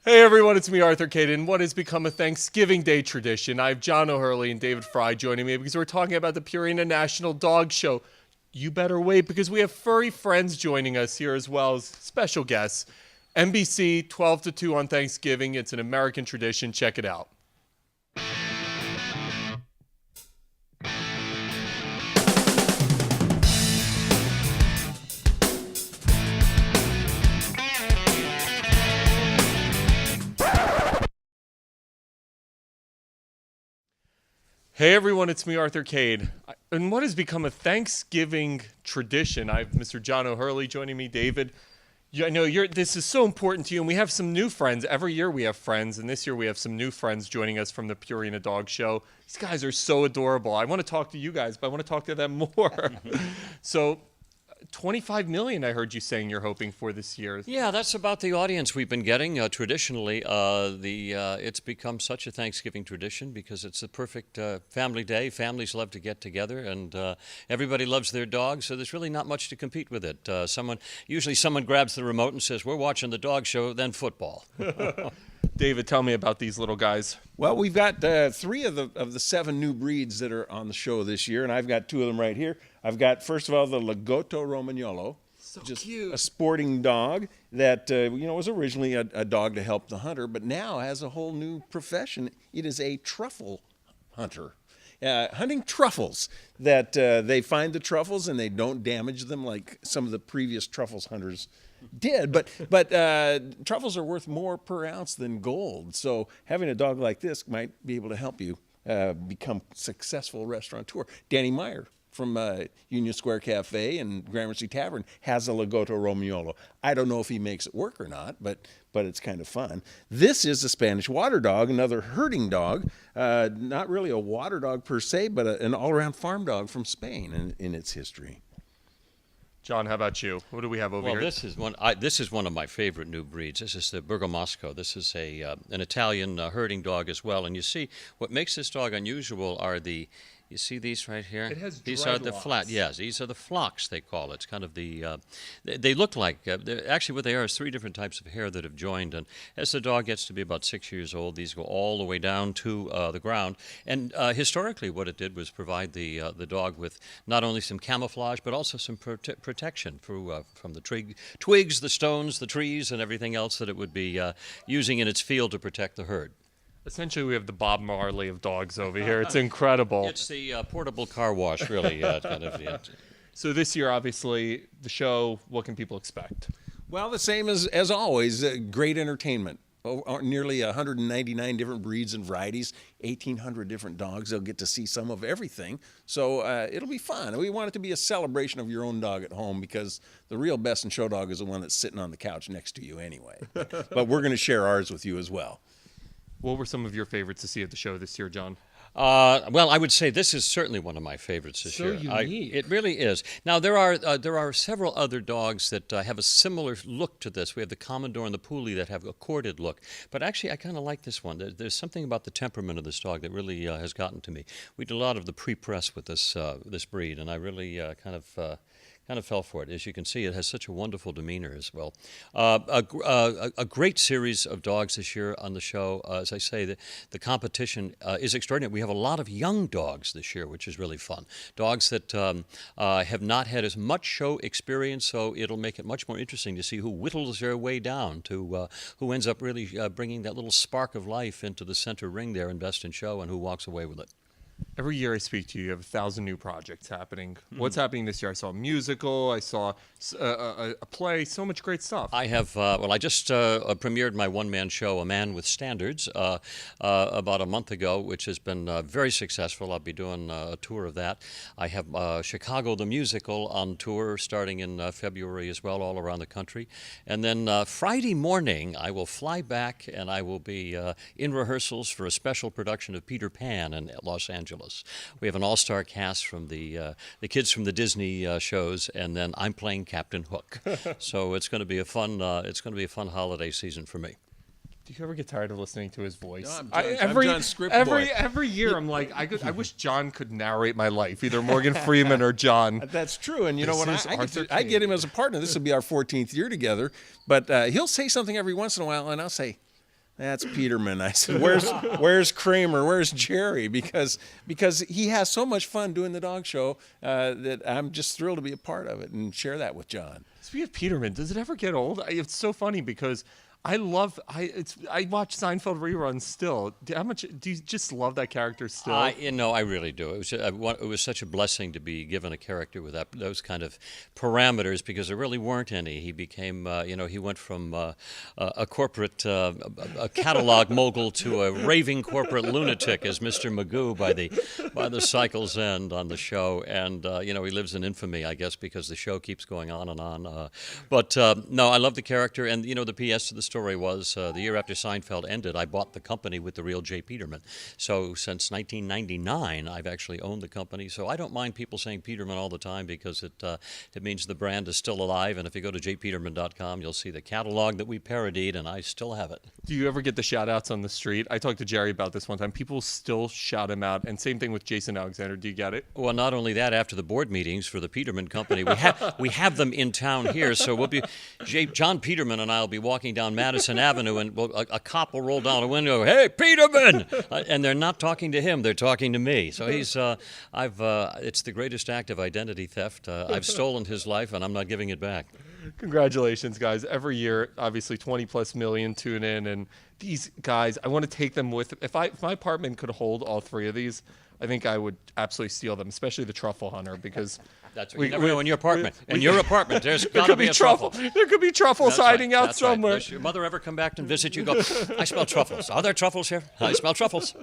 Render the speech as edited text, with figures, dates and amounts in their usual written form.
Hey everyone, it's me, Arthur Kade, and what has become a Thanksgiving Day tradition. I have John O'Hurley and David Frei joining me because we're talking about the Purina National Dog Show. You better wait because we have furry friends joining us here as well as special guests. NBC, 12 to 2 on Thanksgiving. It's an American tradition. Check it out. Hey everyone, it's me, Arthur Kade. And what has become a Thanksgiving tradition, I have Mr. John O'Hurley joining me, David. I know this is so important to you, and we have some new friends. Every year we have friends, and this year we have some new friends joining us from the Purina Dog Show. These guys are so adorable. I want to talk to you guys, but I want to talk to them more. So 25 million, I heard you saying you're hoping for this year. Yeah, that's about the audience we've been getting. Traditionally, it's become such a Thanksgiving tradition because it's the perfect family day. Families love to get together, and everybody loves their dog, so there's really not much to compete with it. Usually someone grabs the remote and says, "We're watching the dog show," then football. David, tell me about these little guys. Well, we've got 3 of the 7 new breeds that are on the show this year, and I've got 2 of them right here. I've got, first of all, the Lagotto Romagnolo. So just cute. A sporting dog that was originally a dog to help the hunter, but now has a whole new profession. It is a truffle hunter. Hunting truffles, that they find the truffles and they don't damage them like some of the previous truffles hunters did. But truffles are worth more per ounce than gold. So having a dog like this might be able to help you become a successful restaurateur. Danny Meyer from Union Square Cafe and Gramercy Tavern has a Lagotto Romagnolo. I don't know if he makes it work or not, but it's kind of fun. This is a Spanish water dog, another herding dog. Not really a water dog per se, but an all-around farm dog from Spain in its history. John, how about you? What do we have over here? Well, this is one of my favorite new breeds. This is the Bergamasco. This is an Italian herding dog as well. And you see, what makes this dog unusual are you see these right here? It has These are the dreadlocks. yes, these are the flocks, they call it. It's kind of they look like, actually what they are is 3 different types of hair that have joined. And as the dog gets to be about 6 years old, these go all the way down to the ground. And historically what it did was provide the dog with not only some camouflage, but also some protection from the twigs, the stones, the trees, and everything else that it would be using in its field to protect the herd. Essentially, we have the Bob Marley of dogs over here. It's incredible. It's the portable car wash, really. Kind of. Yeah. So this year, obviously, the show, what can people expect? Well, the same as always, great entertainment. Nearly 199 different breeds and varieties, 1,800 different dogs. They'll get to see some of everything. So it'll be fun. We want it to be a celebration of your own dog at home because the real best in show dog is the one that's sitting on the couch next to you anyway. But we're going to share ours with you as well. What were some of your favorites to see at the show this year, John? Well, I would say this is certainly one of my favorites this year. Unique. It really is. Now, there are several other dogs that have a similar look to this. We have the Commodore and the Puli that have a corded look. But actually, I kind of like this one. There's something about the temperament of this dog that really has gotten to me. We did a lot of the pre-press with this breed, and I really kind of fell for it. As you can see, it has such a wonderful demeanor as well. A great series of dogs this year on the show. As I say, the competition is extraordinary. We have a lot of young dogs this year, which is really fun. Dogs that have not had as much show experience, so it'll make it much more interesting to see who whittles their way down to who ends up really bringing that little spark of life into the center ring there in Best in Show and who walks away with it. Every year I speak to you, you have 1,000 new projects happening. What's happening this year? I saw a musical, I saw a play, so much great stuff. I have, I just premiered my one-man show, A Man with Standards, about a month ago, which has been very successful. I'll be doing a tour of that. I have Chicago the Musical on tour starting in February as well, all around the country. And then Friday morning, I will fly back and I will be in rehearsals for a special production of Peter Pan in Los Angeles. We have an all-star cast from the kids from the Disney shows, and then I'm playing Captain Hook. So it's going to be a fun holiday season for me. Do you ever get tired of listening to his voice? No, I'm John's script boy. Every year I'm like, I wish John could narrate my life, either Morgan Freeman or John. That's true, and you know This what? is I get him as a partner. This will be our 14th year together, but he'll say something every once in a while, and I'll say, That's Peterman. I said, where's Kramer? Where's Jerry? Because he has so much fun doing the dog show that I'm just thrilled to be a part of it and share that with John. Speaking of Peterman, does it ever get old? It's so funny because I watch Seinfeld reruns still. How much do you just love that character still? I really do. It was such a blessing to be given a character with those kind of parameters because there really weren't any. He became, he went from a corporate, a catalog mogul to a raving corporate lunatic as Mr. Magoo by the cycle's end on the show, and he lives in infamy, I guess, because the show keeps going on and on. But no, I love the character, and the P.S. to the story was the year after Seinfeld ended, I bought the company with the real J. Peterman. So since 1999, I've actually owned the company. So I don't mind people saying Peterman all the time because it means the brand is still alive. And if you go to jpeterman.com, you'll see the catalog that we parodied, and I still have it. Do you ever get the shout-outs on the street? I talked to Jerry about this one time. People still shout him out. And same thing with Jason Alexander. Do you get it? Well, not only that, after the board meetings for the Peterman Company, we have them in town here. So we'll be John Peterman and I will be walking down Madison Avenue, and a cop will roll down a window, "Hey, Peterman!" And they're not talking to him; they're talking to me. So he's, it's the greatest act of identity theft. I've stolen his life, and I'm not giving it back. Congratulations, guys! Every year, obviously, 20+ million tune in, and these guys, I want to take them with. If my apartment could hold all three of these, I think I would absolutely steal them, especially the truffle hunter, because that's what you never know in your apartment. Your apartment, there's got to be a truffle. There could be truffles hiding out somewhere. Right. Does your mother ever come back and visit you? Go, I smell truffles. Are there truffles here? I smell truffles.